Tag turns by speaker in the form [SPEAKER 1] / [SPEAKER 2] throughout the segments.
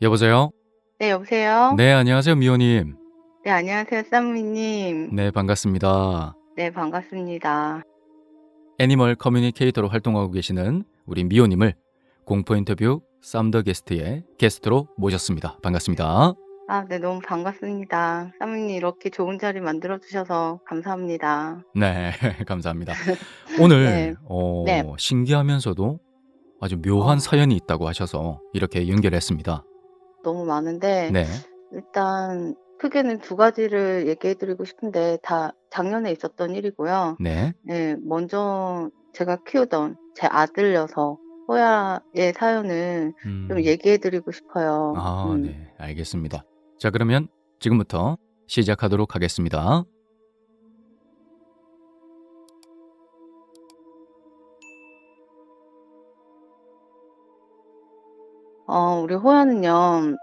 [SPEAKER 1] 여보세요?
[SPEAKER 2] 네, 여보세요?
[SPEAKER 1] 네, 안녕하세요, 미호님.
[SPEAKER 2] 네, 안녕하세요, 쌈무님.
[SPEAKER 1] 네, 반갑습니다.
[SPEAKER 2] 네, 반갑습니다.
[SPEAKER 1] 애니멀 커뮤니케이터로 활동하고 계시는 우리 미호님을 공포 인터뷰 쌈더 게스트의 게스트로 모셨습니다. 반갑습니다.
[SPEAKER 2] 아, 네, 너무 반갑습니다. 쌈무님 이렇게 좋은 자리 만들어 주셔서 감사합니다.
[SPEAKER 1] 네, 감사합니다.
[SPEAKER 2] 네,
[SPEAKER 1] 오늘
[SPEAKER 2] 네.
[SPEAKER 1] 신기하면서도 아주 묘한
[SPEAKER 2] 어,
[SPEAKER 1] 사연이 있다고 하셔서 이렇게 연결했습니다.
[SPEAKER 2] 너무 많은데
[SPEAKER 1] 네,
[SPEAKER 2] 일단 크게는 두 가지를 얘기해 드리고 싶은데 다 작년에 있었던 일이고요.
[SPEAKER 1] 네,
[SPEAKER 2] 네, 먼저 제가 키우던 제 아들 녀석 호야의 사연을 좀
[SPEAKER 1] 음,
[SPEAKER 2] 얘기해 드리고 싶어요.
[SPEAKER 1] 네, 알겠습니다. 자, 그러면 지금부터 시작하도록 하겠습니다.
[SPEAKER 2] 우리 호야는요,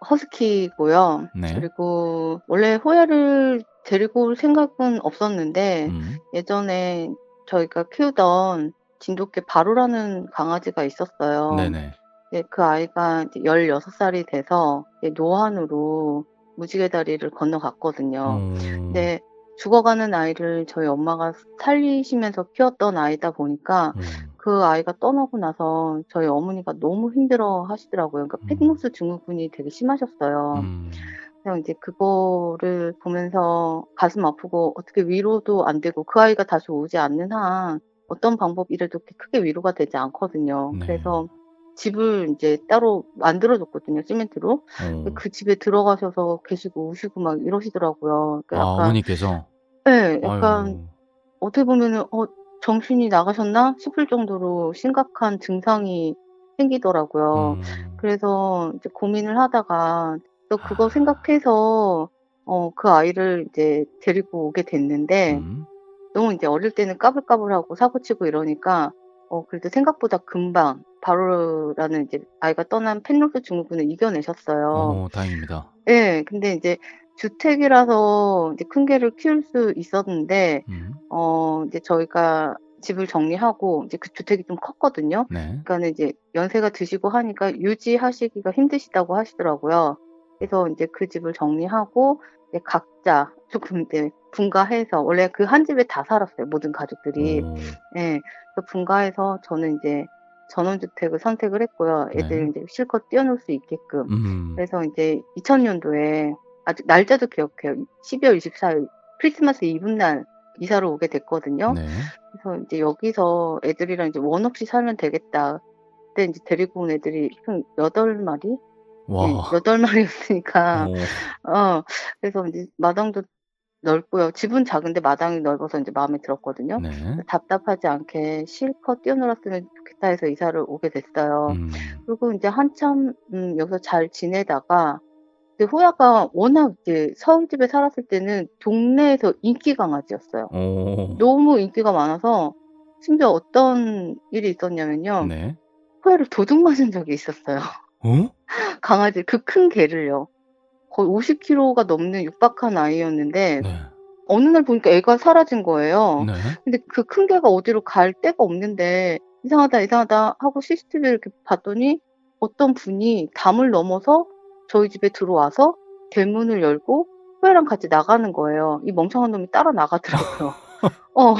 [SPEAKER 2] 허스키고요.
[SPEAKER 1] 네,
[SPEAKER 2] 그리고 원래 호야를 데리고 올 생각은 없었는데
[SPEAKER 1] 음,
[SPEAKER 2] 예전에 저희가 키우던 진돗개 바로라는 강아지가 있었어요.
[SPEAKER 1] 네네.
[SPEAKER 2] 네, 그 아이가 이제 16 살이 돼서 이제 노안으로 무지개 다리를 건너갔거든요.
[SPEAKER 1] 어.
[SPEAKER 2] 근데 죽어가는 아이를 저희 엄마가 살리시면서 키웠던 아이다 보니까
[SPEAKER 1] 음.
[SPEAKER 2] 그 아이가 떠나고 나서 저희 어머니가 너무 힘들어하시더라고요. 그러니까
[SPEAKER 1] 음.
[SPEAKER 2] 폐기물수 증후군이 되게 심하셨어요.
[SPEAKER 1] 음.
[SPEAKER 2] 그래서 인제 그거를 보면서 가슴 아프고 어떻게 위로도 안 되고 그 아이가 다시 오지 않는 한 어떤 방법이라도 그렇게 크게 위로가 되지 않거든요.
[SPEAKER 1] 네.
[SPEAKER 2] 그래서 집을 인제 따로 만들어 줬거든요, 시멘트로. 근데
[SPEAKER 1] 어.
[SPEAKER 2] 그 집에 들어가셔서 계시고 우시고 막 이러시더라고요. 그러니까
[SPEAKER 1] 아,
[SPEAKER 2] 약간
[SPEAKER 1] 어머니께서?
[SPEAKER 2] 예, 약간
[SPEAKER 1] 아유.
[SPEAKER 2] 어떻게 보면은 '정신이 나가셨나?' 싶을 정도로 심각한 증상이 생기더라고요.
[SPEAKER 1] 음.
[SPEAKER 2] 그래서 이제 고민을 하다가 또 그거
[SPEAKER 1] 아.
[SPEAKER 2] 생각해서 그 아이를 이제 데리고 오게 됐는데
[SPEAKER 1] 음.
[SPEAKER 2] 너무 인제 어릴 때는 까불까불하고 사고치고 이러니까 그래도 생각보다 금방 바로라는 이제 아이가 떠난 펜로스 증후군을 이겨내셨어요.
[SPEAKER 1] 다행입니다.
[SPEAKER 2] 예. 근데 인제 주택이라서 이제 큰 개를 키울 수 있었는데
[SPEAKER 1] 음.
[SPEAKER 2] 이제 저희가 집을 정리하고 이제 그 주택이 좀 컸거든요.
[SPEAKER 1] 네.
[SPEAKER 2] 그러니까는 이제 연세가 드시고 하니까 유지하시기가 힘드시다고 하시더라고요. 그래서 인제 그 집을 정리하고 이제 각자 쪼끔 이제 분가해서 원래 그 한 집에 다 살았어요, 모든 가족들이.
[SPEAKER 1] 어.
[SPEAKER 2] 예. 그래서 분가해서 저는 인제 전원주택을 선택을 했고요, 애들
[SPEAKER 1] 네.
[SPEAKER 2] 인제 실컷 뛰어놀 수 있게끔.
[SPEAKER 1] 음.
[SPEAKER 2] 그래서 인제 2000 년도에 아직 날짜도 기억해요. 12월 24일 크리스마스 이브날 이사를 오게 됐거든요.
[SPEAKER 1] 네.
[SPEAKER 2] 그래서 인제 여기서 애들이랑 이제 원 없이 살면 되겠다. 그때 인제 데리고 온 애들이 총 8 마리? 예,
[SPEAKER 1] 와.
[SPEAKER 2] 8 마리였으니까
[SPEAKER 1] 어.
[SPEAKER 2] 어 그래서 인제 마당도 넓고요. 집은 작은데 마당이 넓어서 인제 마음에 들었거든요.
[SPEAKER 1] 네.
[SPEAKER 2] 답답하지 않게 실컷 뛰어놀았으면 좋겠다 해서 이사를 오게 됐어요.
[SPEAKER 1] 음.
[SPEAKER 2] 그리고 인제 한참 여기서 잘 지내다가 근데 호야가 워낙 이제 서울집에 살았을 때는 동네에서 인기 강아지였어요.
[SPEAKER 1] 어.
[SPEAKER 2] 너무 인기가 많아서 심지어 어떤 일이 있었냐면요.
[SPEAKER 1] 네.
[SPEAKER 2] 호야를 도둑 맞은 적이 있었어요.
[SPEAKER 1] 어?
[SPEAKER 2] 강아지 그 큰 개를요. 거의 50 킬로가 넘는 육박한 아이였는데
[SPEAKER 1] 네.
[SPEAKER 2] 어느 날 보니까 애가 사라진 거예요.
[SPEAKER 1] 네.
[SPEAKER 2] 근데 그 큰 개가 어디로 갈 데가 없는데 '이상하다, 이상하다.' 하고 CCTV를 이렇게 봤더니 어떤 분이 담을 넘어서 저희 집에 들어와서 대문을 열고 호야랑 같이 나가는 거예요. 이 멍청한 놈이 따라 나가더라고요. 어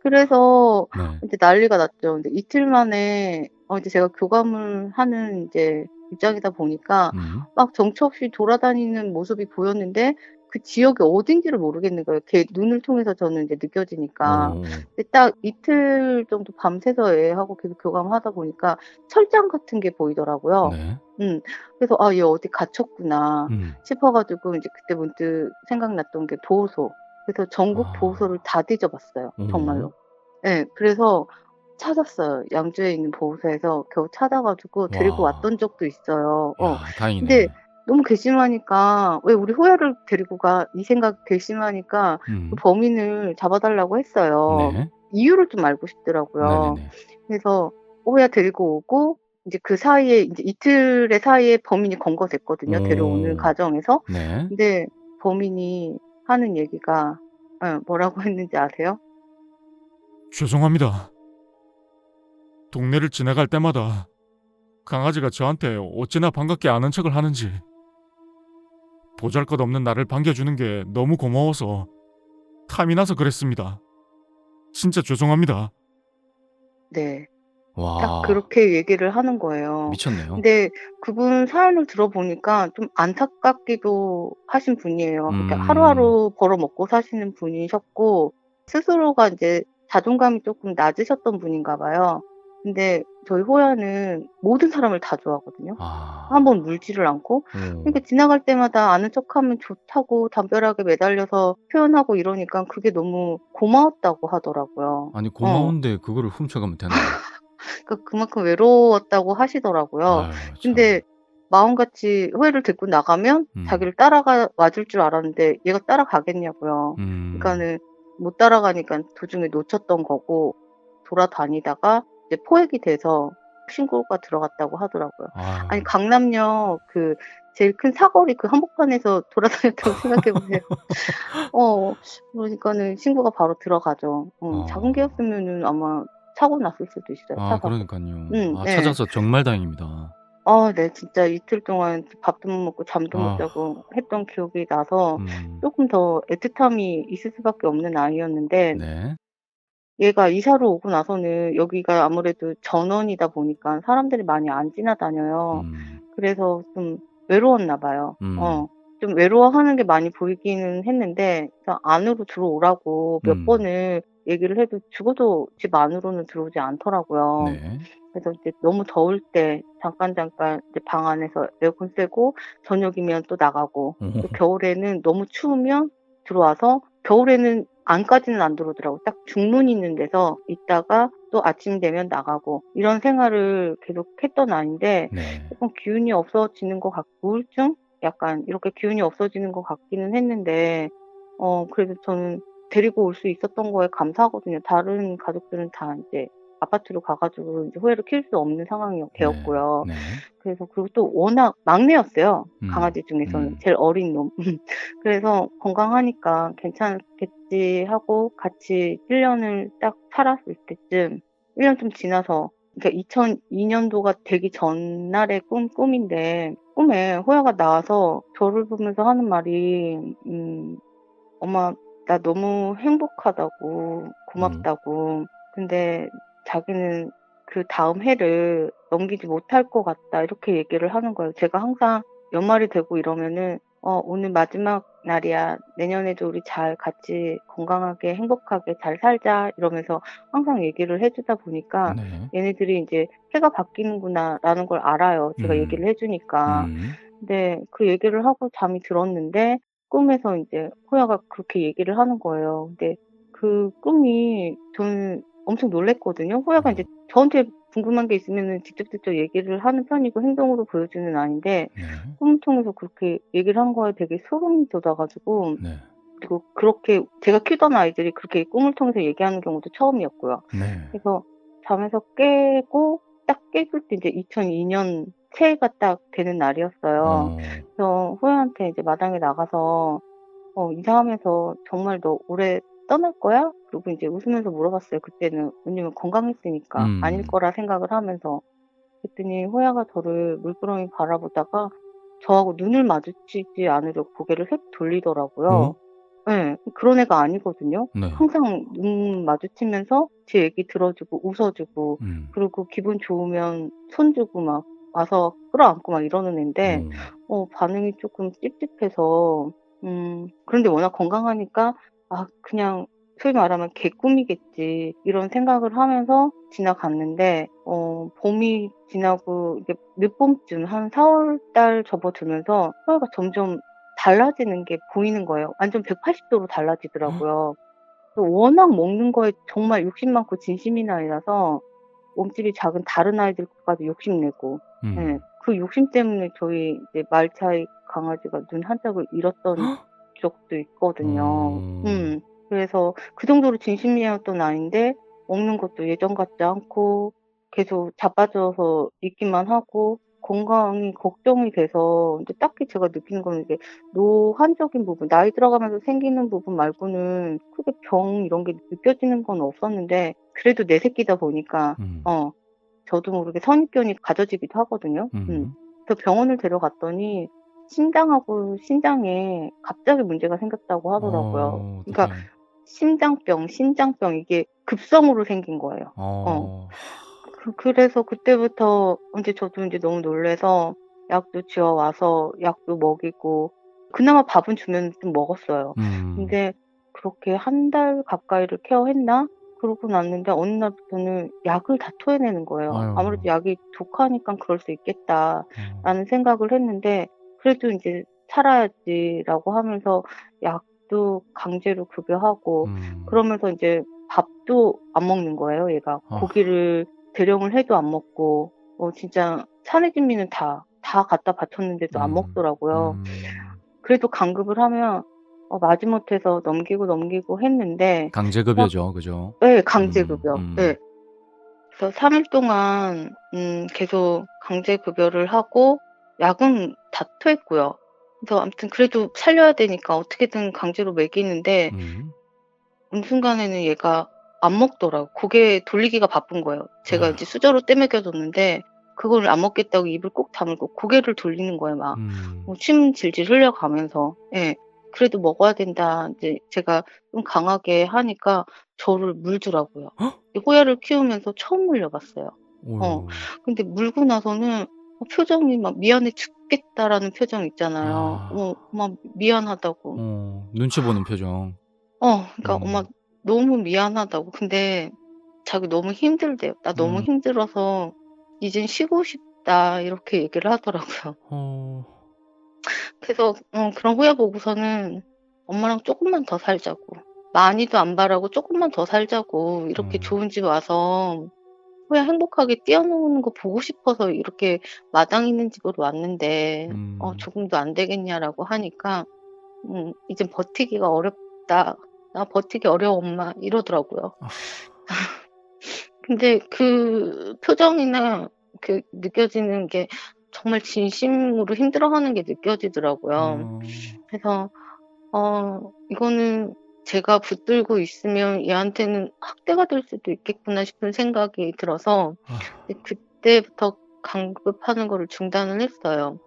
[SPEAKER 2] 그래서
[SPEAKER 1] 네.
[SPEAKER 2] 이제 난리가 났죠. 근데 이틀 만에 이제 제가 교감을 하는 인제 입장이다 보니까
[SPEAKER 1] 음.
[SPEAKER 2] 막 정처 없이 돌아다니는 모습이 보였는데 그 지역이 어딘지를 모르겠는 거예요. 걔 눈을 통해서 저는 이제 느껴지니까.
[SPEAKER 1] 어.
[SPEAKER 2] 근데 딱 이틀 정도 밤새서 애하고 계속 교감하다 보니까 철장 같은 게 보이더라고요.
[SPEAKER 1] 네.
[SPEAKER 2] 음. 그래서 '아 얘 어디 갇혔구나.'
[SPEAKER 1] 음.
[SPEAKER 2] 싶어 가지고 인제 그때 문득 생각났던 게 보호소. 그래서 전국 보호소를
[SPEAKER 1] 아.
[SPEAKER 2] 다 뒤져봤어요,
[SPEAKER 1] 어.
[SPEAKER 2] 정말로. 예. 그래서 찾았어요. 양주에 있는 보호소에서 겨우 찾아 가지고 데리고
[SPEAKER 1] 와.
[SPEAKER 2] 왔던 적도 있어요.
[SPEAKER 1] 야,
[SPEAKER 2] 근데
[SPEAKER 1] 다행이네.
[SPEAKER 2] 너무 괘씸하니까 '왜 우리 호야를 데리고 가?' 이 생각이 괘씸하니까 그
[SPEAKER 1] 음.
[SPEAKER 2] 범인을 잡아 달라고 했어요.
[SPEAKER 1] 네.
[SPEAKER 2] 이유를 좀 알고 싶더라고요.
[SPEAKER 1] 네네네.
[SPEAKER 2] 그래서 호야 데리고 오고 인제 그 사이에 인제 이틀의 사이에 범인이 검거됐거든요, 데려오는
[SPEAKER 1] 어.
[SPEAKER 2] 과정에서.
[SPEAKER 1] 네.
[SPEAKER 2] 근데 범인이 하는 얘기가 뭐라고 했는지 아세요?
[SPEAKER 3] 죄송합니다. 동네를 지나갈 때마다 강아지가 저한테 어찌나 반갑게 아는 척을 하는지. 보잘것없는 나를 반겨주는 게 너무 고마워서 탐이 나서 그랬습니다. 진짜 죄송합니다.
[SPEAKER 2] 네. 딱
[SPEAKER 1] 와,
[SPEAKER 2] 그렇게 얘기를 하는 거예요.
[SPEAKER 1] 미쳤네요.
[SPEAKER 2] 근데 그분 사연을 들어보니까 좀 안타깝기도 하신 분이에요. 그러니까
[SPEAKER 1] 음,
[SPEAKER 2] 하루하루 벌어먹고 사시는 분이셨고 스스로가 인제 자존감이 쪼끔 낮으셨던 분인가 봐요. 근데 저희 호야는 모든 사람을 다 좋아하거든요. 한
[SPEAKER 1] 아,
[SPEAKER 2] 번 물지를 않고.
[SPEAKER 1] 오.
[SPEAKER 2] 그러니까 지나갈 때마다 아는 척하면 좋다고 담벼락에 매달려서 표현하고 이러니까 그게 너무 고마웠다고 하더라고요.
[SPEAKER 1] 아니,
[SPEAKER 2] 어.
[SPEAKER 1] 고마운데 그거를 훔쳐가면 되나요?
[SPEAKER 2] 그러니까 그만큼 외로웠다고 하시더라고요.
[SPEAKER 1] 아유, 참.
[SPEAKER 2] 근데 마음같이 호야를 데리고 나가면
[SPEAKER 3] 음.
[SPEAKER 2] 자기를 따라가 와줄 줄 알았는데 얘가 따라가겠냐고요.
[SPEAKER 1] 음,
[SPEAKER 2] 그러니까는 못 따라가니까 도중에 놓쳤던 거고 돌아다니다가 이제 포획이 돼서 신고가 들어갔다고 하더라고요. 아니
[SPEAKER 1] 아유,
[SPEAKER 2] 강남역 그 제일 큰 사거리 그 한복판에서 돌아다녔다고 생각해 보세요. 그러니까는 신고가 바로 들어가죠. 작은
[SPEAKER 1] 어.
[SPEAKER 2] 개였으면은 아마 사고 났을 수도 있어요,
[SPEAKER 1] 아,
[SPEAKER 2] 차가.
[SPEAKER 1] 그러니깐요. 아,
[SPEAKER 2] 네.
[SPEAKER 1] 찾아서 정말 다행입니다.
[SPEAKER 2] 네. 진짜 이틀 동안 밥도 못 먹고 잠도 못
[SPEAKER 1] 아,
[SPEAKER 2] 자고 했던 기억이 나서
[SPEAKER 1] 음,
[SPEAKER 2] 쪼끔 더 애틋함이 있을 수밖에 없는 아이였는데
[SPEAKER 1] 네.
[SPEAKER 2] 얘가 이사를 오고 나서는 여기가 아무래도 전원이다 보니까 사람들이 많이 안 지나다녀요.
[SPEAKER 1] 음,
[SPEAKER 2] 그래서 좀 외로웠나 봐요.
[SPEAKER 1] 음,
[SPEAKER 2] 좀 외로워하는 게 많이 보이기는 했는데 그냥 안으로 들어오라고 몇
[SPEAKER 1] 음,
[SPEAKER 2] 번을 얘기를 해도 죽어도 집 안으로는 들어오지 않더라고요.
[SPEAKER 1] 네.
[SPEAKER 2] 그래서 이제 너무 더울 때 잠깐 이제 방 안에서 에어컨 쐬고 저녁이면 또 나가고
[SPEAKER 1] 오,
[SPEAKER 2] 또 겨울에는 너무 추우면 들어와서 겨울에는 안까지는 안 들어오더라고요. 딱 중문 있는 데서 있다가 또 아침 되면 나가고 이런 생활을 계속했던 아이인데
[SPEAKER 1] 네.
[SPEAKER 2] 쪼끔 기운이 없어지는 것 같고 우울증? 약간 이렇게 기운이 없어지는 것 같기는 했는데 그래도 저는 데리고 올 수 있었던 거에 감사하거든요. 다른 가족들은 다 인제 아파트로 가 가지고 이제 호야를 키울 수 없는 상황이
[SPEAKER 1] 네.
[SPEAKER 2] 되었고요.
[SPEAKER 1] 네.
[SPEAKER 2] 그래서 그리고 또 워낙 막내였어요,
[SPEAKER 1] 음.
[SPEAKER 2] 강아지 중에서는.
[SPEAKER 1] 음.
[SPEAKER 2] 제일 어린 놈. 그래서 '건강하니까 괜찮겠지.' 하고 같이 1 년을 딱 살았을 때쯤 1년 좀 지나서 그러니까 2002 년도가 되기 전날의 꿈인데 꿈에 호야가 나와서 저를 보면서 하는 말이 "엄마 나 너무 행복하다고
[SPEAKER 1] 음.
[SPEAKER 2] 고맙다고. 근데 자기는 그다음 해를 넘기지 못할 것 같다." 이렇게 얘기를 하는 거예요. 제가 항상 연말이 되고 이러면은 오늘 마지막 날이야. 내년에도 우리 잘 같이 건강하게 행복하게 잘 살자." 이러면서 항상 얘기를 해 주다 보니까
[SPEAKER 1] 네.
[SPEAKER 2] 얘네들이 인제 '해가 바뀌는구나.'라는 걸 알아요, 제가
[SPEAKER 1] 음.
[SPEAKER 2] 얘기를 해 주니까.
[SPEAKER 1] 음.
[SPEAKER 2] 근데 그 얘기를 하고 잠이 들었는데 꿈에서 인제 호야가 그렇게 얘기를 하는 거예요. 근데 그 꿈이 저는 엄청 놀랐거든요. 호야가 인제
[SPEAKER 1] 어.
[SPEAKER 2] 저한테 궁금한 게 있으면은 직접직접 얘기를 하는 편이고 행동으로 보여주는 아이인데
[SPEAKER 1] 네.
[SPEAKER 2] 꿈을 통해서 그렇게 얘기를 한 거에 되게 소름이 돋아 가지고
[SPEAKER 1] 네.
[SPEAKER 2] 그리고 그렇게 제가 키우던 아이들이 그렇게 꿈을 통해서 얘기하는 경우도 처음이었고요.
[SPEAKER 1] 네.
[SPEAKER 2] 그래서 잠에서 깨고 딱 깼을 때 이제 2002년 새해가 딱 되는 날이었어요.
[SPEAKER 1] 어.
[SPEAKER 2] 그래서 호야한테 이제 마당에 나가서 "이사하면서 정말 너 올해 떠날 거야?" 그리고 인제 웃으면서 물어봤어요 그때는. 왜냐면 건강했으니까 아닐
[SPEAKER 1] 음.
[SPEAKER 2] 거라 생각을 하면서. 그랬더니 호야가 저를 물끄러미 바라보다가 저하고 눈을 마주치지 않으려고 고개를 휙 돌리더라고요.
[SPEAKER 1] 어?
[SPEAKER 2] 예. 그런 애가 아니거든요.
[SPEAKER 1] 네.
[SPEAKER 2] 항상 눈 마주치면서 제 얘기 들어 주고 웃어 주고
[SPEAKER 1] 음.
[SPEAKER 2] 그리고 기분 좋으면 손 주고 막 와서 끌어안고 막 이러는 앤데
[SPEAKER 1] 어.
[SPEAKER 2] 반응이 쪼끔 찝찝해서 그런데 워낙 건강하니까 '아 그냥 소위 말하면 개꿈이겠지.' 이런 생각을 하면서 지나갔는데 봄이 지나고 이게 늦봄쯤 한 4월 달 접어들면서 호야가 점점 달라지는 게 보이는 거예요. 완전 180 도로 달라지더라고요. 그 워낙 먹는 거에 정말 욕심 많고 진심인 아이라서 몸집이 작은 다른 아이들까지 욕심내고 예.
[SPEAKER 1] 음.
[SPEAKER 2] 그 욕심 때문에 저희 이제 말차이 강아지가 눈 한 짝을 잃었던 적도 있거든요.
[SPEAKER 1] 어.
[SPEAKER 2] 그래서 그 정도로 진심이었던 아이인데 먹는 것도 예전 같지 않고 계속 자빠져서 있기만 하고 건강이 걱정이 돼서 인제 딱히 제가 느끼는 거는 이게 노환적인 부분, 나이 들어가면서 생기는 부분 말고는 크게 병 이런 게 느껴지는 건 없었는데 그래도 내 새끼다 보니까
[SPEAKER 1] 음.
[SPEAKER 2] 어 저도 모르게 선입견이 가져지기도 하거든요. 그래서 병원을 데려갔더니 심장하고 신장에 갑자기 문제가 생겼다고 하더라고요. 그러니까
[SPEAKER 1] 어떡해.
[SPEAKER 2] 심장병, 신장병 이게 급성으로 생긴 거예요. 그래서 그때부터 인제 저도 인제 너무 놀라서 약도 지어 와서 약도 먹이고 그나마 밥은 주면 좀 먹었어요. 근데 그렇게 한 달 가까이를 케어했나? 그러고 났는데 어느 날부터는 약을 다 토해내는 거예요.
[SPEAKER 1] 아유.
[SPEAKER 2] 아무래도 '약이 독하니깐 그럴 수
[SPEAKER 1] 어.
[SPEAKER 2] 있겠다.'라는 생각을 했는데 그래도 인제 '살아야지.'라고 하면서 약도 강제로 급여하고 그러면서 인제 밥도 안 먹는 거예요 얘가.
[SPEAKER 1] 아.
[SPEAKER 2] 고기를 대령을 해도 안 먹고 진짜 사내진미는 다 갖다 바쳤는데도 안 먹더라고요. 그래도 강급을 하면 마지못해서 넘기고 했는데 막
[SPEAKER 1] 강제급여죠. 그죠?
[SPEAKER 2] 예 강제급여.
[SPEAKER 1] 음.
[SPEAKER 2] 예. 그래서 3일 동안 계속 강제급여를 하고 약은 다 토했고요. 그래서 아무튼 그래도 살려야 되니까 어떻게든 강제로 먹이는데
[SPEAKER 1] 음.
[SPEAKER 2] 어느 순간에는 얘가 안 먹더라고요. 고개 돌리기가 바쁜 거예요. 제가
[SPEAKER 1] 아휴.
[SPEAKER 2] 이제 수저로 떼먹여 줬는데 그거를 안 먹겠다고 입을 꼭 다물고 고개를 돌리는 거예요 막. 침 질질 흘려가면서. 예. 그래도 먹어야 된다 인제 제가 좀 강하게 하니까 저를 물더라고요. 이 호야를 키우면서 처음 물려 봤어요. 어.
[SPEAKER 1] 어유.
[SPEAKER 2] 근데 물고 나서는 표정이 막 "미안해 죽겠다."라는 표정 있잖아요.
[SPEAKER 1] 아.
[SPEAKER 2] 막 미안하다고.
[SPEAKER 1] 눈치 보는 표정.
[SPEAKER 2] 그러니까 엄마 너무 미안하다고. 근데 자기 너무 힘들대요. "나 너무
[SPEAKER 1] 음.
[SPEAKER 2] 힘들어서 이젠 쉬고 싶다." 이렇게 얘기를 하더라고요.
[SPEAKER 1] 어.
[SPEAKER 2] 그래서 그런 후에 보고서는 엄마랑 쪼끔만 더 살자고. 많이도 안 바라고 쪼끔만 더 살자고. 이렇게
[SPEAKER 1] 음.
[SPEAKER 2] 좋은 집 와서 호야 행복하게 뛰어노는 거 보고 싶어서 이렇게 마당 있는 집으로 왔는데
[SPEAKER 1] 음.
[SPEAKER 2] "조금도 안 되겠냐."라고 하니까 "이젠 버티기가 어렵다. 나 버티기 어려워 엄마." 이러더라고요.
[SPEAKER 1] 아.
[SPEAKER 2] 근데 그 표정이나 그 느껴지는 게 정말 진심으로 힘들어하는 게 느껴지더라고요.
[SPEAKER 1] 어.
[SPEAKER 2] 그래서 '이거는 제가 붙들고 있으면 얘한테는 학대가 될 수도 있겠구나.' 싶은 생각이 들어서
[SPEAKER 1] 아.
[SPEAKER 2] 이제 그때부터 강급하는 거를 중단을 했어요.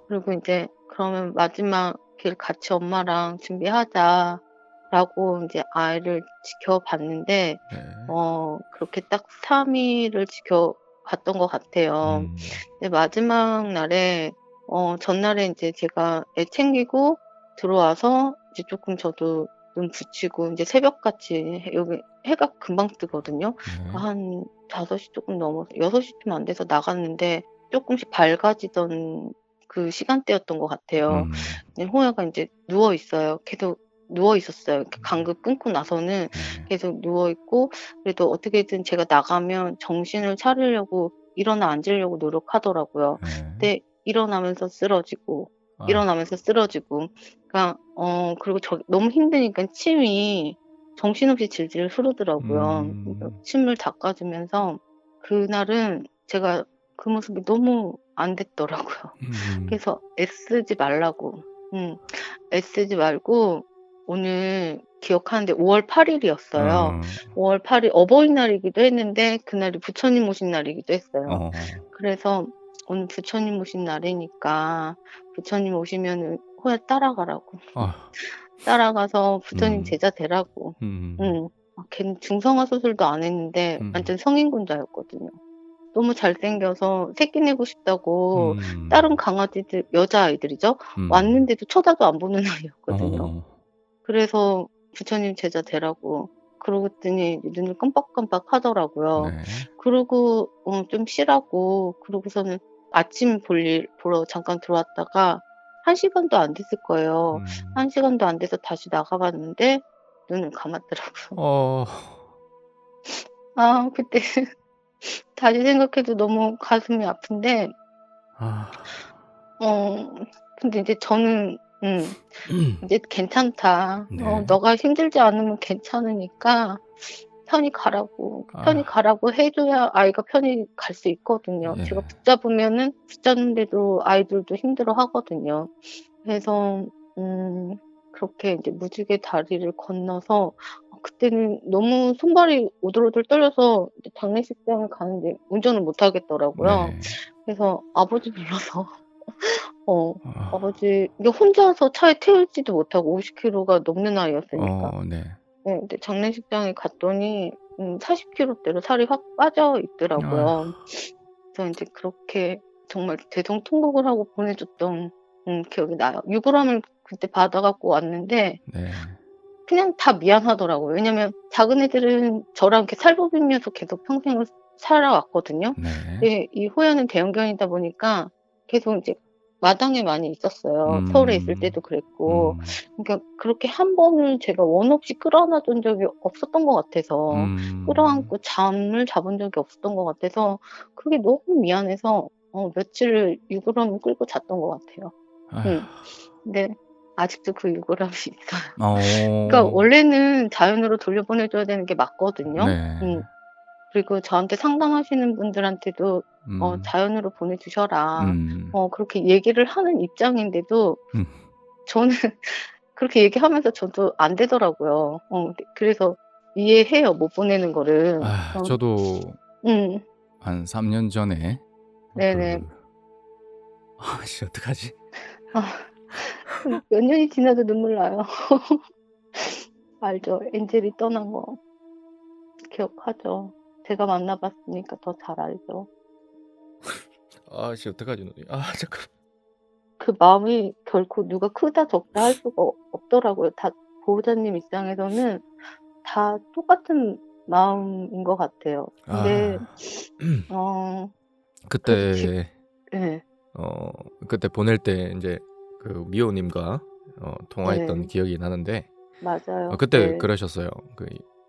[SPEAKER 2] 그리고 인제 "그러면 마지막 길 같이 엄마랑 준비하자."라고 인제 아이를 지켜봤는데
[SPEAKER 1] 네.
[SPEAKER 2] 그렇게 딱 3 일을 지켜봤던 것 같아요.
[SPEAKER 1] 음.
[SPEAKER 2] 근데 마지막 날에 전날에 인제 제가 애 챙기고 들어와서 이제 쪼끔 저도 눈 붙이고 인제 새벽같이 여기 해가 금방 뜨거든요.
[SPEAKER 1] 네.
[SPEAKER 2] 한 5시 쪼끔 넘어서 6 시쯤 안 돼서 나갔는데 쪼끔씩 밝아지던 그 시간대였던 것 같아요.
[SPEAKER 1] 음.
[SPEAKER 2] 근데 호야가 인제 누워 있어요. 계속 누워 있었어요. 이렇게
[SPEAKER 1] 음.
[SPEAKER 2] 강급 끊고 나서는
[SPEAKER 1] 네.
[SPEAKER 2] 계속 누워 있고 그래도 어떻게든 제가 나가면 정신을 차리려고 일어나 앉으려고 노력하더라고요.
[SPEAKER 1] 네.
[SPEAKER 2] 근데 일어나면서 쓰러지고
[SPEAKER 1] 아.
[SPEAKER 2] 일어나면서 쓰러지고 그러니까 그리고 너무 힘드니까 침이 정신없이 질질 흐르더라고요. 그래서
[SPEAKER 1] 음.
[SPEAKER 2] 침을 닦아 주면서 그날은 제가 그 모습이 너무 안 됐더라고요.
[SPEAKER 1] 음.
[SPEAKER 2] 그래서 애쓰지 말라고. 애쓰지 말고 오늘 기억하는데 5 월 8 일이었어요.
[SPEAKER 1] 어.
[SPEAKER 2] 5월 8일 어버이날이기도 했는데 그날이 부처님 오신 날이기도 했어요.
[SPEAKER 1] 어.
[SPEAKER 2] 그래서 오늘 부처님 오신 날이니까 부처님 오시면은 호야 따라가라고.
[SPEAKER 1] 아.
[SPEAKER 2] 따라가서 부처님
[SPEAKER 1] 음.
[SPEAKER 2] 제자 되라고.
[SPEAKER 1] 음.
[SPEAKER 2] 걔는 중성화 수술도 안 했는데
[SPEAKER 1] 음.
[SPEAKER 2] 완전 성인군자였거든요. 너무 잘생겨서 새끼 내고 싶다고 다른
[SPEAKER 1] 음.
[SPEAKER 2] 강아지들 여자아이들이죠.
[SPEAKER 1] 음.
[SPEAKER 2] 왔는데도 쳐다도 안 보는 아이였거든요.
[SPEAKER 1] 어.
[SPEAKER 2] 그래서 부처님 제자 되라고 그러더니 눈을 깜빡깜빡 하더라고요.
[SPEAKER 1] 네.
[SPEAKER 2] 그러고 좀 쉬라고 그러고서는 아침 볼일 보러 잠깐 들어왔다가 1 시간도 안 됐을 거예요.
[SPEAKER 1] 음.
[SPEAKER 2] 1 시간도 안 돼서 다시 나가 봤는데 눈을 감았더라고요.
[SPEAKER 1] 어.
[SPEAKER 2] 그때 다시 생각해도 너무 가슴이 아픈데
[SPEAKER 1] 아.
[SPEAKER 2] 어 근데 인제 저는 "이제 괜찮다.
[SPEAKER 1] 네.
[SPEAKER 2] 너가 힘들지 않으면 괜찮으니까 편히 가라고." 편히
[SPEAKER 1] 아.
[SPEAKER 2] 가라고 해 줘야 아이가 편히 갈 수 있거든요. 제가
[SPEAKER 1] 예.
[SPEAKER 2] 붙잡으면은 붙잡는데도 아이들도 힘들어하거든요. 그래서 그렇게 인제 무지개 다리를 건너서 그때는 너무 손발이 오들오들 떨려서 이제 장례식장에 가는데 운전을 못 하겠더라고요.
[SPEAKER 1] 네.
[SPEAKER 2] 그래서 아버지 불러서
[SPEAKER 1] 아,
[SPEAKER 2] 아버지 이게 혼자서 차에 태울지도 못하고 50kg가 넘는 아이였으니까.
[SPEAKER 1] 네.
[SPEAKER 2] 근데 장례식장에 갔더니 40kg대로 살이 확 빠져 있더라고요.
[SPEAKER 1] 아휴,
[SPEAKER 2] 그래서 인제 그렇게 정말 대성통곡을 하고 보내줬던 기억이 나요. 유골함을 그때 받아 갖고 왔는데
[SPEAKER 1] 네.
[SPEAKER 2] 그냥 다 미안하더라고요. 왜냐면 작은 애들은 저랑 이렇게 살보비면서 계속 평생을 살아왔거든요.
[SPEAKER 1] 네.
[SPEAKER 2] 근데 이 호야는 대형견이다 보니까 계속 인제 마당에 많이 있었어요. 서울에 있을 때도 그랬고. 그러니까 그렇게 한 번을 제가 원 없이 끌어안아 준 적이 없었던 것 같아서 끌어안고 잠을 자본 적이 없었던 것 같아서 그게 너무 미안해서 며칠을 유골함을 끌고 잤던 것 같아요.
[SPEAKER 1] 아휴,
[SPEAKER 2] 근데 아직도 그 유골함이 있어요. 그러니까
[SPEAKER 1] 어,
[SPEAKER 2] 원래는 자연으로 돌려보내 줘야 되는 게 맞거든요.
[SPEAKER 1] 네.
[SPEAKER 2] 그리고 저한테 상담하시는 분들한테도 자연으로 보내 주셔라. 그렇게 얘기를 하는 입장인데도
[SPEAKER 1] 음.
[SPEAKER 2] 저는 그렇게 얘기하면서 저도 안 되더라고요. 그래서 이해해요, 못 보내는 거를.
[SPEAKER 1] 저도
[SPEAKER 2] 음.
[SPEAKER 1] 한 3년 전에
[SPEAKER 2] 네네.
[SPEAKER 1] 씨, 어떡하지?
[SPEAKER 2] 몇 년이 지나도 눈물 나요. 알죠. 엔젤이 떠난 거 기억하죠. 제가 만나 봤으니까 더 잘 알죠.
[SPEAKER 1] 씨, 어떡하지? 잠깐.
[SPEAKER 2] 그 마음이 결코 누가 크다 적다 할 수가 없더라고요. 다 보호자님 입장에서는 다 똑같은 마음인 것 같아요. 근데 그래도
[SPEAKER 1] 그때
[SPEAKER 2] 네.
[SPEAKER 1] 그때 보낼 때 이제 그 미호님과 통화했던
[SPEAKER 2] 네.
[SPEAKER 1] 기억이 나는데
[SPEAKER 2] 맞아요.
[SPEAKER 1] 그때
[SPEAKER 2] 네.
[SPEAKER 1] 그러셨어요.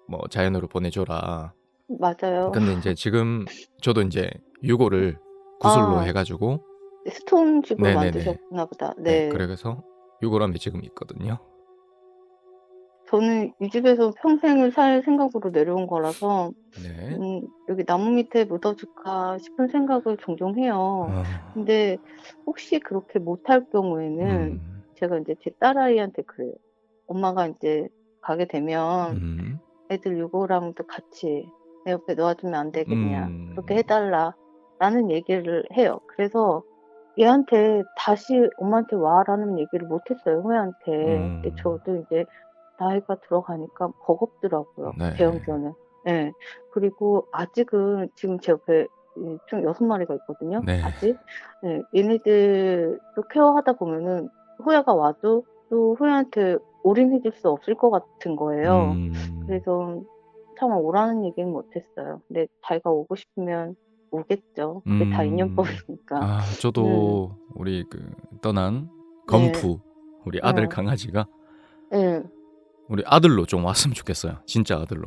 [SPEAKER 1] 뭐 자연으로 보내줘라.
[SPEAKER 2] 맞아요.
[SPEAKER 1] 근데 이제 지금 저도 이제 유골을 구슬로 해가지고
[SPEAKER 2] 스톤집으로
[SPEAKER 1] 네네네.
[SPEAKER 2] 만드셨나 보다.
[SPEAKER 1] 네,
[SPEAKER 2] 네.
[SPEAKER 1] 그래서 유골함이 지금 있거든요.
[SPEAKER 2] 저는 이 집에서 평생을 살 생각으로 내려온 거라서
[SPEAKER 1] 네.
[SPEAKER 2] 여기 나무 밑에 묻어줄까 싶은 생각을 종종 해요. 근데 혹시 그렇게 못할 경우에는 제가 인제 제 딸아이한테 그래요. 엄마가 인제 가게 되면 애들 유골함도 같이 내 옆에 놓아주면 안 되겠냐. 그렇게 해 달라라는 얘기를 해요. 그래서 얘한테 다시 엄마한테 와라는 얘기를 못 했어요, 호야한테. 근데 저도 인제 나이가 들어가니까 버겁더라고요,
[SPEAKER 1] 네.
[SPEAKER 2] 대형견은. 예. 그리고 아직은 지금 제 옆에 총 6마리가 있거든요,
[SPEAKER 1] 네.
[SPEAKER 2] 아직. 예. 얘네들도 케어하다 보면은 호야가 와도 또 호야한테 올인해 줄 수 없을 것 같은 거예요. 그래서 차마 오라는 얘기는 못 했어요. 근데 자기가 오고 싶으면 오겠죠. 그게 다 인연법이니까.
[SPEAKER 1] 저도 우리 떠난
[SPEAKER 2] 네.
[SPEAKER 1] 건프 우리 아들
[SPEAKER 2] 어.
[SPEAKER 1] 강아지가
[SPEAKER 2] 예.
[SPEAKER 1] 우리 아들로 좀 왔으면 좋겠어요. 진짜 아들로.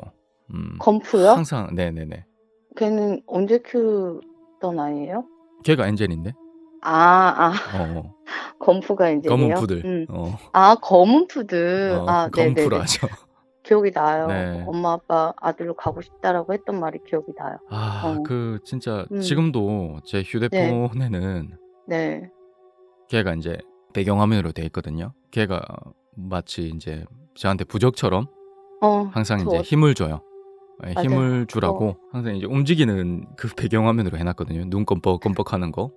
[SPEAKER 2] 건프요?
[SPEAKER 1] 항상 네네네.
[SPEAKER 2] 걔는 언제 키우던 아이예요?
[SPEAKER 1] 걔가 엔젤인데.
[SPEAKER 2] 건프가
[SPEAKER 1] 검은
[SPEAKER 2] 엔젤이에요?
[SPEAKER 1] 푸들.
[SPEAKER 2] 검은 푸들. 네네네.
[SPEAKER 1] 검푸라죠.
[SPEAKER 2] 기억이 나요.
[SPEAKER 1] 네.
[SPEAKER 2] 엄마 아빠 아들로 가고 싶다라고 했던 말이 기억이 나요.
[SPEAKER 1] 진짜
[SPEAKER 2] 음.
[SPEAKER 1] 지금도 제 휴대폰에는
[SPEAKER 2] 네.
[SPEAKER 1] 걔가 이제 배경화면으로 돼 있거든요. 걔가 마치 이제 저한테 부적처럼 항상 이제 힘을 줘요. 예,
[SPEAKER 2] 맞아요.
[SPEAKER 1] 힘을 주라고 항상 이제 움직이는 그 배경화면으로 해놨거든요. 눈 껌뻑껌뻑하는 거.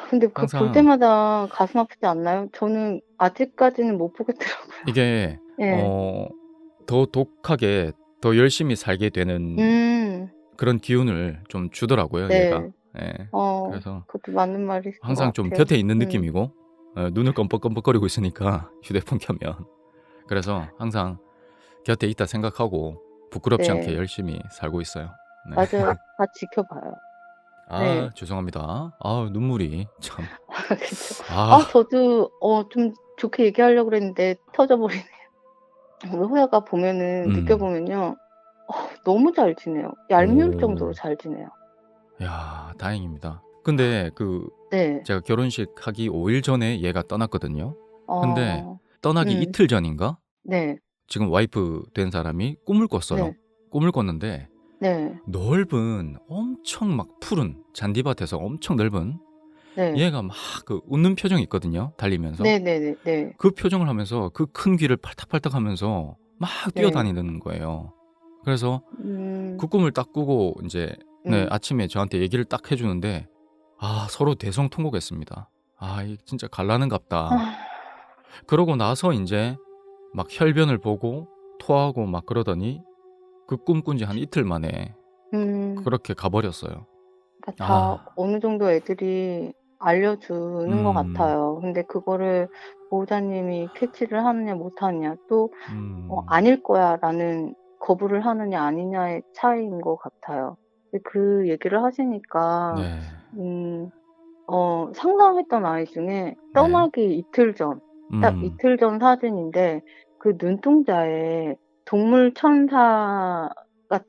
[SPEAKER 2] 근데 그거 볼
[SPEAKER 1] 항상
[SPEAKER 2] 때마다 가슴 아프지 않나요? 저는 아직까지는 못 보겠더라고요.
[SPEAKER 1] 이게
[SPEAKER 2] 예.
[SPEAKER 1] 더 독하게 더 열심히 살게 되는 그런 기운을 좀 주더라고요,
[SPEAKER 2] 네.
[SPEAKER 1] 얘가. 예. 그래서
[SPEAKER 2] 그것도 맞는 말이신 것
[SPEAKER 1] 항상 좀
[SPEAKER 2] 같아요.
[SPEAKER 1] 곁에 있는 느낌이고 눈을 껌뻑껌뻑거리고 있으니까 휴대폰 켜면. 그래서 항상 곁에 있다 생각하고 부끄럽지 않게
[SPEAKER 2] 네.
[SPEAKER 1] 열심히 살고 있어요. 네.
[SPEAKER 2] 맞아요. 다 지켜봐요. 네.
[SPEAKER 1] 죄송합니다. 눈물이 참.
[SPEAKER 2] 그쵸. 저도 좀 좋게 얘기하려고 그랬는데 터져버리네요. 우리 호야가 보면은 느껴보면요. 너무 잘 지내요. 얄미울 정도로 잘 지내요.
[SPEAKER 1] 야, 다행입니다. 근데
[SPEAKER 2] 네.
[SPEAKER 1] 제가 결혼식 하기 5일 전에 얘가 떠났거든요. 근데 떠나기
[SPEAKER 2] 음.
[SPEAKER 1] 이틀 전인가?
[SPEAKER 2] 네.
[SPEAKER 1] 지금 와이프 된 사람이 꿈을 꿨어요.
[SPEAKER 2] 네.
[SPEAKER 1] 꿈을 꿨는데
[SPEAKER 2] 네.
[SPEAKER 1] 넓은 엄청 막 푸른 잔디밭에서 엄청 넓은
[SPEAKER 2] 네.
[SPEAKER 1] 얘가 막 웃는 표정이 있거든요. 달리면서.
[SPEAKER 2] 네네네. 네.
[SPEAKER 1] 그 표정을 하면서 그 큰 귀를 팔딱팔딱 하면서 막
[SPEAKER 2] 네.
[SPEAKER 1] 뛰어다니는 거예요. 그래서
[SPEAKER 2] 음.
[SPEAKER 1] 그 꿈을 딱 꾸고 인제 네
[SPEAKER 2] 음.
[SPEAKER 1] 아침에 저한테 얘기를 딱 해 주는데 서로 대성통곡했습니다. '아 이 진짜 갈라는갑다.'
[SPEAKER 2] 아.
[SPEAKER 1] 그러고 나서 인제 막 혈변을 보고 토하고 막 그러더니 그 꿈 꾼 지 한 이틀 만에
[SPEAKER 2] 음.
[SPEAKER 1] 그렇게 가 버렸어요.
[SPEAKER 2] 그러니까 다
[SPEAKER 1] 아.
[SPEAKER 2] 어느 정도 애들이 알려주는 것
[SPEAKER 1] 음.
[SPEAKER 2] 같아요. 근데 그거를 보호자님이 캐치를 하느냐 못하느냐 또
[SPEAKER 1] 음.
[SPEAKER 2] "아닐 거야."라는 거부를 하느냐 아니냐의 차이인 것 같아요. 근데 그 얘기를 하시니까
[SPEAKER 1] 네.
[SPEAKER 2] 음 상담했던 아이 중에
[SPEAKER 1] 네.
[SPEAKER 2] 떠나기 이틀 전, 딱
[SPEAKER 1] 음.
[SPEAKER 2] 이틀 전 사진인데 그 눈동자에 동물 천사가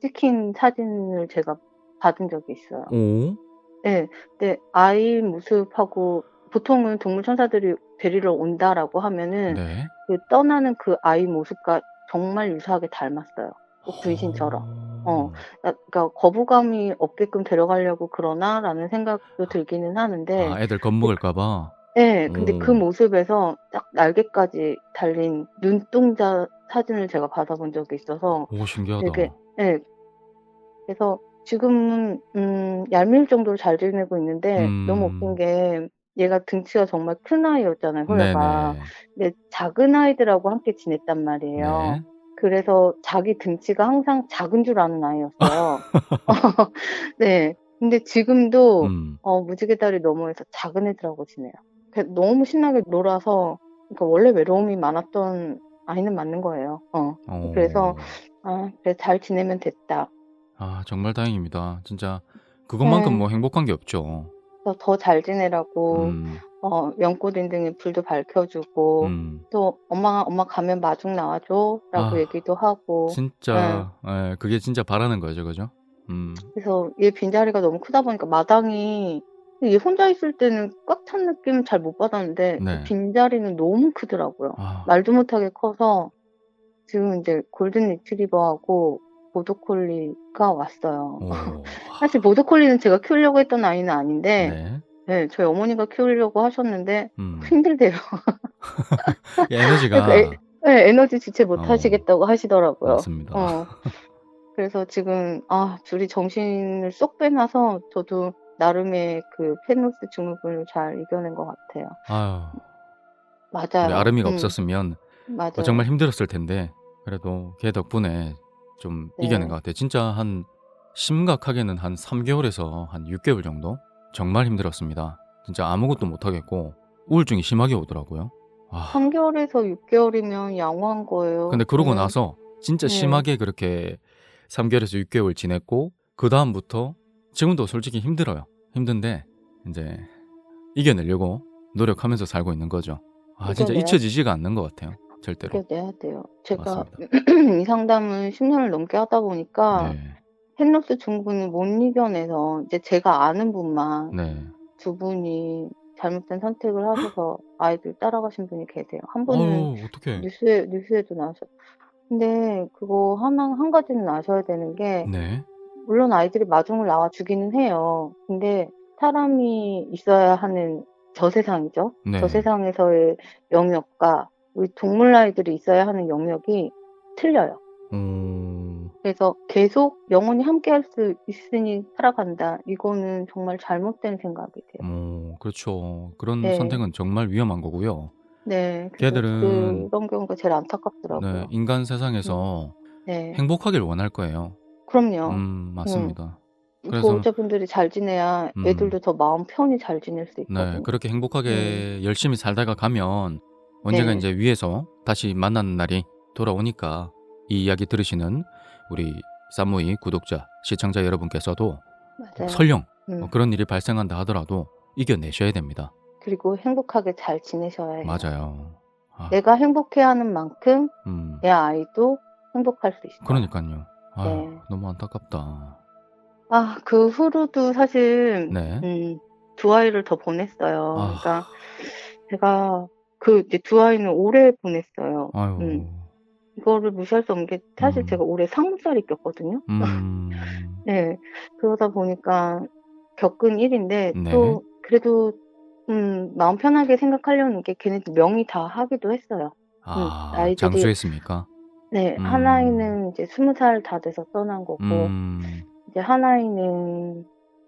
[SPEAKER 2] 찍힌 사진을 제가 받은 적이 있어요.
[SPEAKER 1] 오.
[SPEAKER 2] 예. 근데 아이 모습하고 보통은 동물 천사들이 데리러 온다라고 하면은
[SPEAKER 1] 네.
[SPEAKER 2] 그 떠나는 그 아이 모습과 정말 유사하게 닮았어요. 꼭 분신처럼. 어.
[SPEAKER 1] 어.
[SPEAKER 2] 그러니까 '거부감이 없게끔 데려가려고 그러나?'라는 생각도 들기는 하는데
[SPEAKER 1] 애들
[SPEAKER 2] 근데
[SPEAKER 1] 겁먹을까 봐.
[SPEAKER 2] 예. 근데 그
[SPEAKER 1] 오.
[SPEAKER 2] 모습에서 딱 날개까지 달린 눈동자 사진을 제가 받아본 적이 있어서
[SPEAKER 1] 오
[SPEAKER 2] 되게
[SPEAKER 1] 신기하다.
[SPEAKER 2] 예. 그래서 지금은 얄미울 정도로 잘 지내고 있는데 너무 웃긴
[SPEAKER 1] 음.
[SPEAKER 2] 게 얘가 등치가 정말 큰 아이였잖아요, 호야가.
[SPEAKER 1] 네네.
[SPEAKER 2] 근데 작은 아이들하고 함께 지냈단 말이에요.
[SPEAKER 1] 네.
[SPEAKER 2] 그래서 자기 등치가 항상 작은 줄 아는 아이였어요. 네. 근데 지금도
[SPEAKER 1] 음.
[SPEAKER 2] 무지개 다리 너머에서 작은 애들하고 지내요. 너무 신나게 놀아서 그러니까 원래 외로움이 많았던 아이는 맞는 거예요. 그래서
[SPEAKER 1] 어.
[SPEAKER 2] '아 그래 잘 지내면 됐다.'
[SPEAKER 1] 정말 다행입니다. 진짜 그것만큼
[SPEAKER 2] 예.
[SPEAKER 1] 뭐 행복한 게 없죠.
[SPEAKER 2] 그래서 더 잘 지내라고
[SPEAKER 1] 음.
[SPEAKER 2] 연꽃 인등에 불도 밝혀 주고
[SPEAKER 1] 음.
[SPEAKER 2] 또 "엄마 가면 마중 나와 줘."라고
[SPEAKER 1] 아
[SPEAKER 2] 얘기도 하고 예.
[SPEAKER 1] 진짜 그게 진짜 바라는 거죠. 그죠? 음.
[SPEAKER 2] 그래서 얘 빈자리가 너무 크다 보니까 마당이 얘 혼자 있을 때는 꽉 찬 느낌 잘 못 받았는데 그
[SPEAKER 1] 네.
[SPEAKER 2] 빈자리는 너무 크더라고요.
[SPEAKER 1] 아.
[SPEAKER 2] 말도 못하게 커서 지금 인제 골든 리트리버하고 보더콜리가 왔어요.
[SPEAKER 1] 오.
[SPEAKER 2] 사실 보더콜리는 제가 키우려고 했던 아이는 아닌데
[SPEAKER 1] 네.
[SPEAKER 2] 네 저희 어머니가 키우려고 하셨는데
[SPEAKER 1] 음.
[SPEAKER 2] 힘들대요.
[SPEAKER 1] 이
[SPEAKER 2] 그러니까
[SPEAKER 1] 에너지가
[SPEAKER 2] 에너지 지체 못
[SPEAKER 1] 어
[SPEAKER 2] 하시겠다고 하시더라고요.
[SPEAKER 1] 맞습니다.
[SPEAKER 2] 어. 그래서 지금 둘이 정신을 쏙 빼놔서 저도 나름의 그 페노스 증후군을 잘 이겨낸 것 같아요.
[SPEAKER 1] 아유 우리
[SPEAKER 2] 맞아요.
[SPEAKER 1] 아름이가 없었으면 정말
[SPEAKER 2] 맞아요.
[SPEAKER 1] 힘들었을 텐데 그래도 걔 덕분에 좀 이겨낸 것
[SPEAKER 2] 네.
[SPEAKER 1] 같아요. 진짜 한 심각하게는 한 3 개월에서 한 6 개월 정도 정말 힘들었습니다. 진짜 아무것도 못 하겠고 우울증이 심하게 오더라고요.
[SPEAKER 2] 3 개월에서 6 개월이면 양호한 거예요.
[SPEAKER 1] 근데 그러고
[SPEAKER 2] 저는
[SPEAKER 1] 나서 진짜
[SPEAKER 2] 네.
[SPEAKER 1] 심하게 그렇게 3 개월에서 6 개월 지냈고 그다음부터 지금도 솔직히 힘들어요. 힘든데 인제 이겨내려고 노력하면서 살고 있는 거죠. 진짜
[SPEAKER 2] 이겨내야
[SPEAKER 1] 잊혀지지가 않는 것 같아요 절대로.
[SPEAKER 2] 이겨내야 돼요. 제가
[SPEAKER 1] 맞습니다.
[SPEAKER 2] 이 상담을 10 년을 넘게 하다 보니까
[SPEAKER 1] 네.
[SPEAKER 2] 펜로스 증후군을 못 이겨내서 이제 제가 아는 분만
[SPEAKER 1] 네.
[SPEAKER 2] 두 분이 잘못된 선택을 하셔서 아이들 따라가신 분이 계세요. 한 분은
[SPEAKER 1] 아유 어떡해.
[SPEAKER 2] 뉴스에도 나와서 근데 그거 한 가지는 아셔야 되는 게
[SPEAKER 1] 네.
[SPEAKER 2] 물론 아이들이 마중을 나와 주기는 해요. 근데 사람이 있어야 하는 저 세상이죠. 저
[SPEAKER 1] 네.
[SPEAKER 2] 세상에서의 영역과 우리 동물 아이들이 있어야 하는 영역이 틀려요.
[SPEAKER 1] 어.
[SPEAKER 2] 그래서 계속 영원히 함께할 수 있으니 살아간다. 이거는 정말 잘못된 생각이 돼요.
[SPEAKER 1] 그렇죠. 그런
[SPEAKER 2] 네.
[SPEAKER 1] 선택은 정말 위험한 거고요.
[SPEAKER 2] 네. 그래서
[SPEAKER 1] 걔들은
[SPEAKER 2] 그런 경우가 제일
[SPEAKER 1] 네
[SPEAKER 2] 안타깝더라고요.
[SPEAKER 1] 인간
[SPEAKER 2] 음.
[SPEAKER 1] 세상에서
[SPEAKER 2] 네.
[SPEAKER 1] 행복하길 원할 거예요.
[SPEAKER 2] 그럼요. 음.
[SPEAKER 1] 맞습니다. 그래서
[SPEAKER 2] 보호자분들이 잘 지내야
[SPEAKER 1] 음
[SPEAKER 2] 애들도 더 마음 편히 잘 지낼 수
[SPEAKER 1] 네
[SPEAKER 2] 있거든요.
[SPEAKER 1] 그렇게
[SPEAKER 2] 음.
[SPEAKER 1] 행복하게 열심히 살다가 가면 언젠가
[SPEAKER 2] 네.
[SPEAKER 1] 인제 위에서 다시 만나는 날이 돌아오니까 이 이야기 들으시는 우리 쌈무이 구독자, 시청자 여러분께서도
[SPEAKER 2] 맞아요.
[SPEAKER 1] 설령
[SPEAKER 2] 음.
[SPEAKER 1] 그런 일이 발생한다 하더라도 이겨내셔야 됩니다.
[SPEAKER 2] 그리고 행복하게 잘 지내셔야 해요.
[SPEAKER 1] 맞아요.
[SPEAKER 2] 내가 행복해하는 만큼
[SPEAKER 1] 음.
[SPEAKER 2] 내 아이도 행복할 수 있어요.
[SPEAKER 1] 그러니깐요.
[SPEAKER 2] 네.
[SPEAKER 1] 너무 안타깝다.
[SPEAKER 2] 그 후로도 사실
[SPEAKER 1] 네.
[SPEAKER 2] 2 아이를 더 보냈어요.
[SPEAKER 1] 아.
[SPEAKER 2] 그러니까 제가 이제 2 아이는 오래 보냈어요.
[SPEAKER 1] 아유.
[SPEAKER 2] 이거를 무시할 수 없는 게 사실
[SPEAKER 1] 음.
[SPEAKER 2] 제가 올해 상무살이 꼈거든요.
[SPEAKER 1] 음.
[SPEAKER 2] 네. 그러다 보니까 겪은 일인데
[SPEAKER 1] 네.
[SPEAKER 2] 또 그래도 마음 편하게 생각하려는 게 걔네들 명의 다 하기도 했어요. 아이들이
[SPEAKER 1] 장수했습니까?
[SPEAKER 2] 네.
[SPEAKER 1] 음.
[SPEAKER 2] 한 아이는 이제 20살 다 돼서 떠난 거고
[SPEAKER 1] 음.
[SPEAKER 2] 이제 한 아이는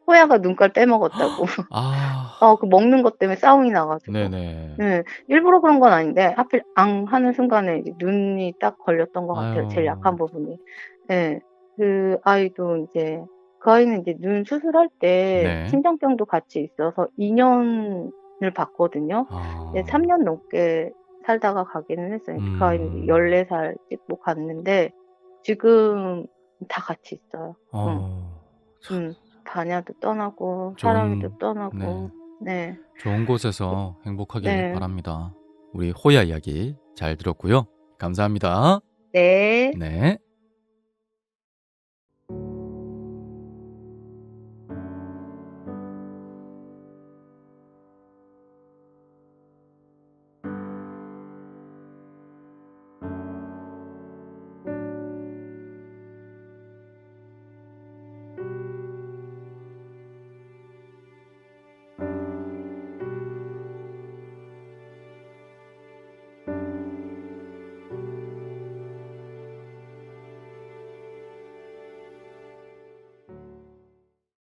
[SPEAKER 2] 호야가 눈깔 빼먹었다고.
[SPEAKER 1] 아.
[SPEAKER 2] 그 먹는 것 때문에 싸움이 나 가지고.
[SPEAKER 1] 네네.
[SPEAKER 2] 네. 일부러 그런 건 아닌데 하필 앙 하는 순간에 이제 눈이 딱 걸렸던 것 같아요, 제일 약한
[SPEAKER 1] 아유.
[SPEAKER 2] 부분이. 예. 그 아이도 인제 그 아이는 이제 눈 수술할 때
[SPEAKER 1] 네.
[SPEAKER 2] 심장병도 같이 있어서 2 년을 봤거든요. 이제 3
[SPEAKER 1] 아.
[SPEAKER 2] 년 넘게 살다가 가기는 했어요. 그 아이는 이제 14살 찍고 갔는데 지금 다 같이 있어요.
[SPEAKER 1] 참
[SPEAKER 2] 자녀도 떠나고 사랑이도
[SPEAKER 1] 좋은 네.
[SPEAKER 2] 떠나고. 네.
[SPEAKER 1] 좋은 곳에서 행복하길
[SPEAKER 2] 네.
[SPEAKER 1] 바랍니다. 우리 호야 이야기 잘 들었고요. 감사합니다.
[SPEAKER 2] 네.
[SPEAKER 1] 네.